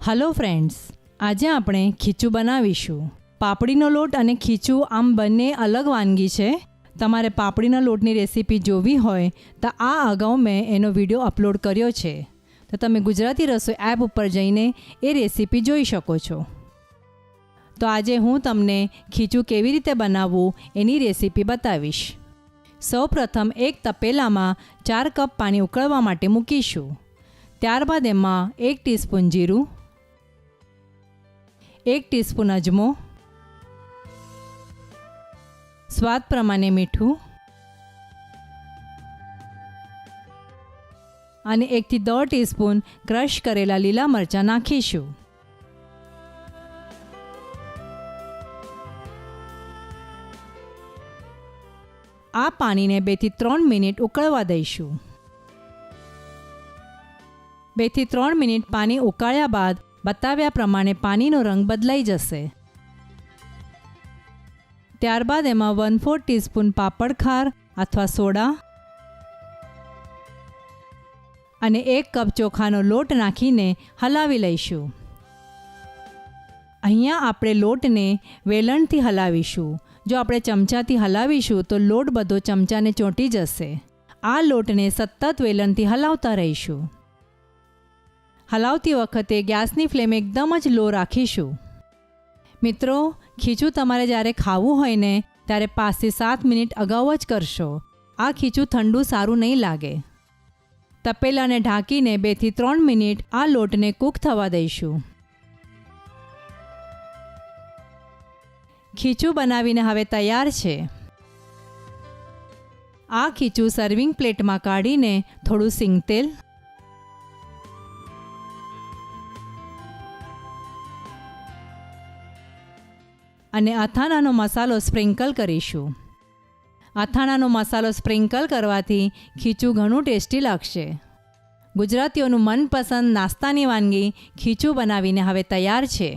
Hello friends, આજે આપણે ખીચું બનાવીશું. પાપડીનો લોટ અને ખીચું આમ બંને અલગ વાનગી છે. તમારે પાપડીના લોટની રેસીપી જોવી હોય તો આ અગાઉ મેં એનો વિડીયો અપલોડ કર્યો છે, તો તમે ગુજરાતી રસોઈ એપ ઉપર જઈને એ રેસીપી જોઈ શકો છો. તો આજે હું તમને ખીચું કેવી રીતે બનાવવું એની રેસીપી બતાવીશ. સૌપ્રથમ એક તપેલામાં 4 કપ પાણી ઉકળવા માટે મૂકીશું. ત્યારબાદ એમાં 1 ટીસ્પૂન જીરું, 1 ટીસ્પૂન અજમો, સ્વાદ પ્રમાણે મીઠું અને 1 થી 1.5 ટીસ્પૂન ક્રશ કરેલા લીલા મરચાં નાખીશું. આ પાણીને 2 થી 3 મિનિટ ઉકળવા દઈશું. 2 થી 3 મિનિટ પાણી ઉકાળ્યા બાદ બતાવ્યા પ્રમાણે પાણીનો રંગ બદલાઈ જશે. ત્યારબાદ એમાં 1/4 ટીસ્પૂન પાપડ ખાર અથવા સોડા અને 1 કપ ચોખાનો લોટ નાખીને હલાવી લઈશું. અહીંયા આપણે લોટને વેલણથી હલાવીશું. જો આપણે ચમચાથી હલાવીશું તો લોટ બધો ચમચાને ચોંટી જશે. આ લોટને સતત વેલણથી હલાવતા રહીશું. હલાવતી વખતે ગેસની ફ્લેમ એકદમ જ લો રાખીશું. મિત્રો, ખીચું તમારે જ્યારે ખાવું હોય ને ત્યારે 5 થી 7 મિનિટ અગાઉ જ કરશો. આ ખીચું ઠંડુ સારું નહીં લાગે. તપેલાને ઢાંકીને 2 થી 3 મિનિટ આ લોટને કૂક થવા દઈશું. ખીચું બનાવીને હવે તૈયાર છે. આ ખીચું સર્વિંગ પ્લેટમાં કાઢીને થોડું સિંગ તેલ અને અથાણાનો મસાલો સ્પ્રિંકલ કરીશું. અથાણાનો મસાલો સ્પ્રિંકલ કરવાથી ખીચું ઘણું ટેસ્ટી લાગશે. ગુજરાતીઓનું મનપસંદ નાસ્તાની વાનગી ખીચું બનાવીને હવે તૈયાર છે.